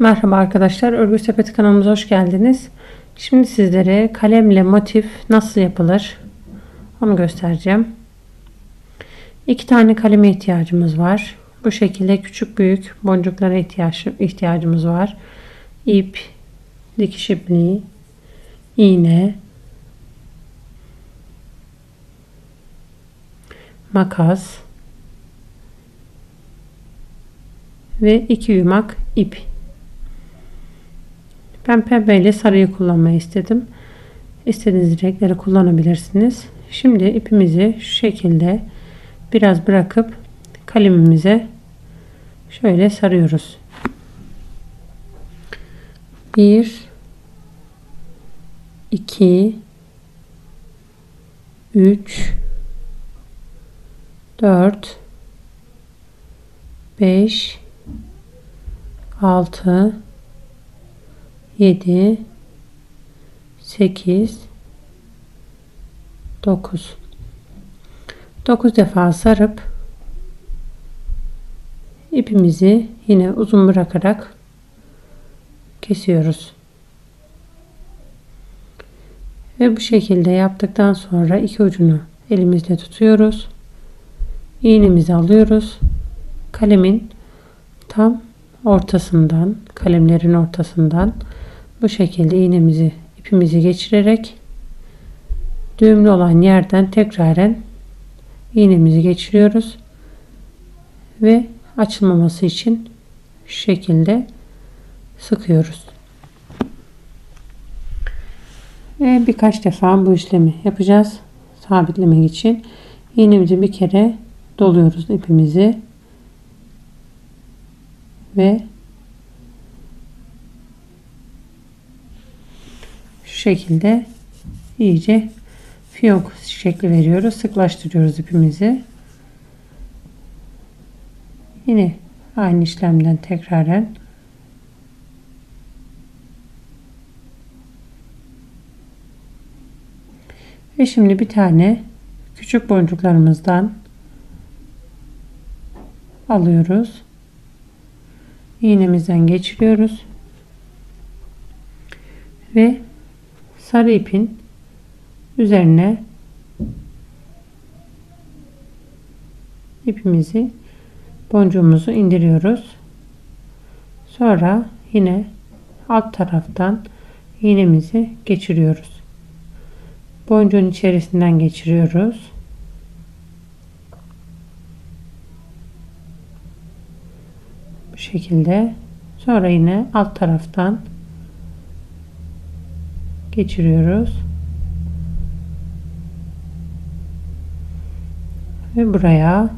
Merhaba arkadaşlar, Örgü Sepeti kanalımıza hoş geldiniz. Şimdi sizlere kalemle motif nasıl yapılır onu göstereceğim. 2 tane kaleme ihtiyacımız var. Bu şekilde küçük büyük boncuklara ihtiyacımız var. İp, dikiş ipliği, iğne, makas ve 2 yumak ip. Ben pembe ile sarıyı kullanmayı istedim. İstediğiniz renkleri kullanabilirsiniz. Şimdi ipimizi şu şekilde biraz bırakıp kalemimize şöyle sarıyoruz. 1 2 3 4 5 6 7 8 9 defa sarıp ipimizi yine uzun bırakarak kesiyoruz. Ve bu şekilde yaptıktan sonra iki ucunu elimizle tutuyoruz. İğnemizi alıyoruz. Kalemin tam ortasından, kalemlerin ortasından bu şekilde iğnemizi, ipimizi geçirerek düğümlü olan yerden tekraren iğnemizi geçiriyoruz ve açılmaması için şu şekilde sıkıyoruz. Ve birkaç defa bu işlemi yapacağız. Sabitlemek için iğnemizi bir kere doluyoruz ipimizi ve şu şekilde iyice fiyonk şekli veriyoruz. Sıklaştırıyoruz ipimizi. Yine aynı işlemden tekraren ve şimdi bir tane küçük boncuklarımızdan alıyoruz. İğnemizden geçiriyoruz ve sarı ipin üzerine ipimizi, boncuğumuzu indiriyoruz. Sonra yine alt taraftan iğnemizi geçiriyoruz. Boncuğun içerisinden geçiriyoruz. Bu şekilde. Sonra yine alt taraftan geçiriyoruz. Ve buraya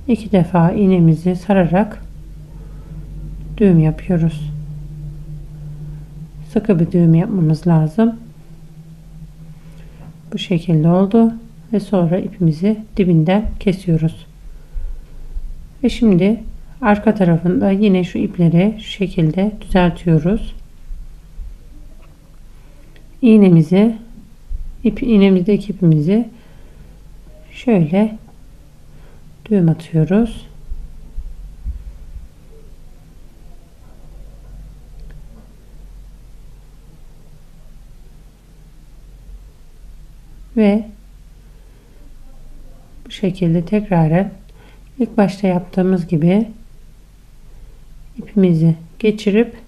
2 defa iğnemizi sararak düğüm yapıyoruz. Sıkı bir düğüm yapmamız lazım. Bu şekilde oldu ve sonra ipimizi dibinden kesiyoruz. Ve şimdi arka tarafında yine şu ipleri şu şekilde düzeltiyoruz. İğnemizdeki ipimizi şöyle düğüm atıyoruz. Ve bu şekilde tekraren ilk başta yaptığımız gibi ipimizi geçirip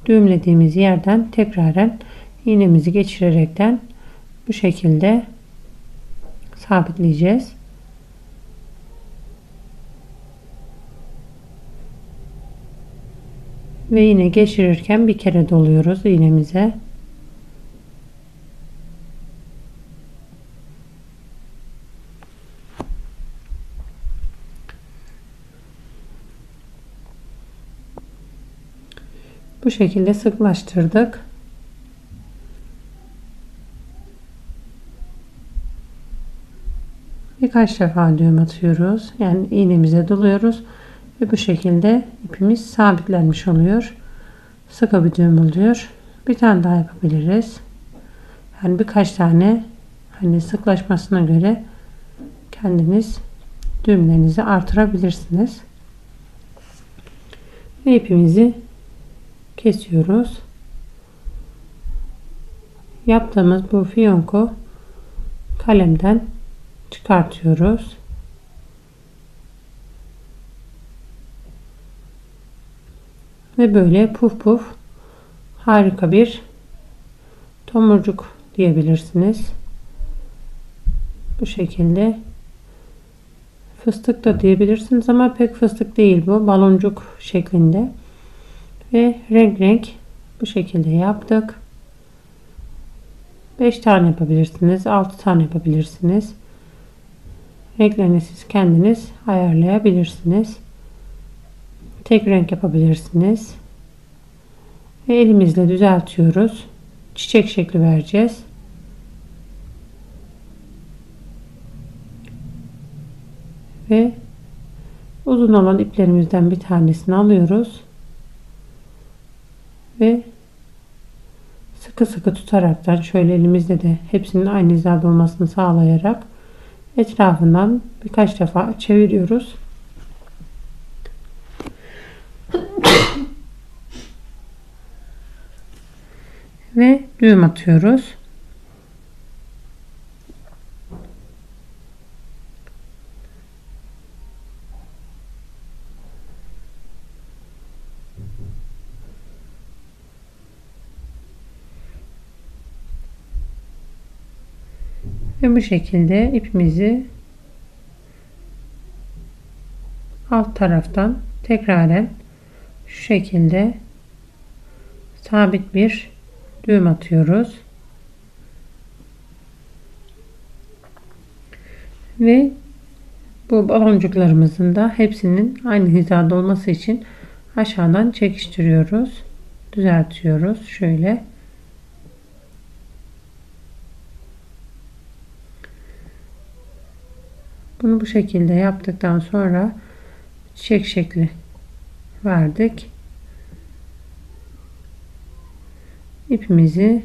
düğümlediğimiz yerden tekraren iğnemizi geçirerekten bu şekilde sabitleyeceğiz. Ve yine geçirirken bir kere doluyoruz iğnemize. Bu şekilde sıklaştırdık. Birkaç defa düğüm atıyoruz. Yani iğnemize doluyoruz ve bu şekilde ipimiz sabitlenmiş oluyor. Sıkı bir düğüm oluyor. Bir tane daha yapabiliriz. Yani birkaç tane, hani sıklaşmasına göre kendiniz düğümlerinizi artırabilirsiniz. Ve ipimizi kesiyoruz. Yaptığımız bu fiyonku kalemden çıkartıyoruz. Ve böyle puf puf harika bir tomurcuk diyebilirsiniz. Bu şekilde. Fıstık da diyebilirsiniz ama pek fıstık değil bu. Baloncuk şeklinde. Ve renk renk bu şekilde yaptık. 5 tane yapabilirsiniz. 6 tane yapabilirsiniz. Renklerini siz kendiniz ayarlayabilirsiniz. Tek renk yapabilirsiniz. Ve elimizle düzeltiyoruz. Çiçek şekli vereceğiz. Ve uzun olan iplerimizden bir tanesini alıyoruz. Ve sıkı sıkı tutaraktan şöyle elimizde de hepsinin aynı hizada olmasını sağlayarak etrafından birkaç defa çeviriyoruz. Ve düğüm atıyoruz. Ve bu şekilde ipimizi alt taraftan tekraren şu şekilde sabit bir düğüm atıyoruz. Ve bu baloncuklarımızın da hepsinin aynı hizada olması için aşağıdan çekiştiriyoruz. Düzeltiyoruz. Şöyle. Bunu bu şekilde yaptıktan sonra çiçek şekli verdik. İpimizi,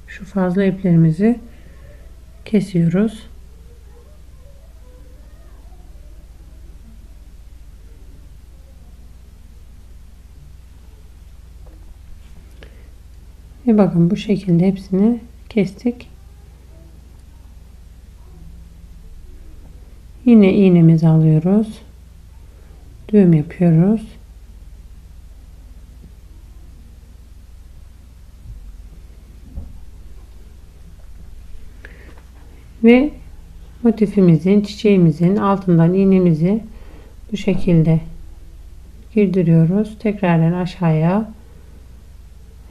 şu fazla iplerimizi kesiyoruz. Ve bakın bu şekilde hepsini kestik. Yine iğnemizi alıyoruz. Düğüm yapıyoruz. Ve motifimizin, çiçeğimizin altından iğnemizi bu şekilde girdiriyoruz. Tekrardan aşağıya,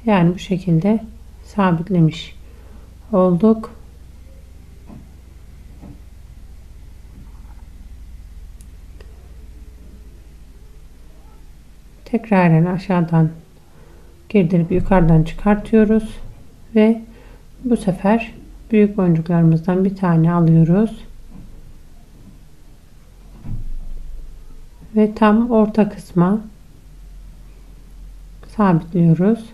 yani bu şekilde sabitlemiş olduk. Tekrardan aşağıdan girdirip yukarıdan çıkartıyoruz ve bu sefer büyük boncuklarımızdan bir tane alıyoruz ve tam orta kısma sabitliyoruz.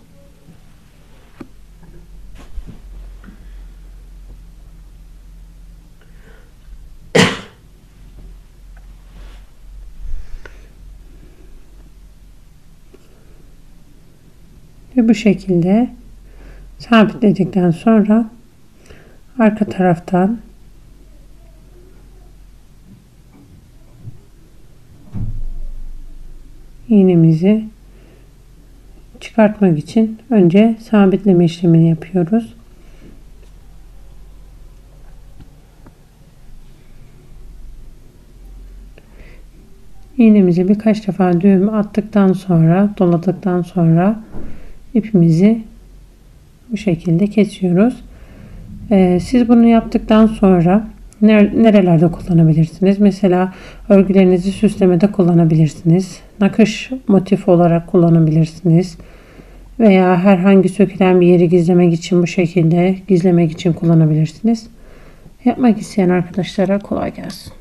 Ve bu şekilde sabitledikten sonra arka taraftan iğnemizi çıkartmak için önce sabitleme işlemini yapıyoruz. İğnemizi birkaç defa düğüm attıktan sonra, doladıktan sonra ipimizi bu şekilde kesiyoruz. Siz bunu yaptıktan sonra nerelerde kullanabilirsiniz? Mesela örgülerinizi süslemede kullanabilirsiniz. Nakış motif olarak kullanabilirsiniz. Veya herhangi sökülen bir yeri gizlemek için bu şekilde gizlemek için kullanabilirsiniz. Yapmak isteyen arkadaşlara kolay gelsin.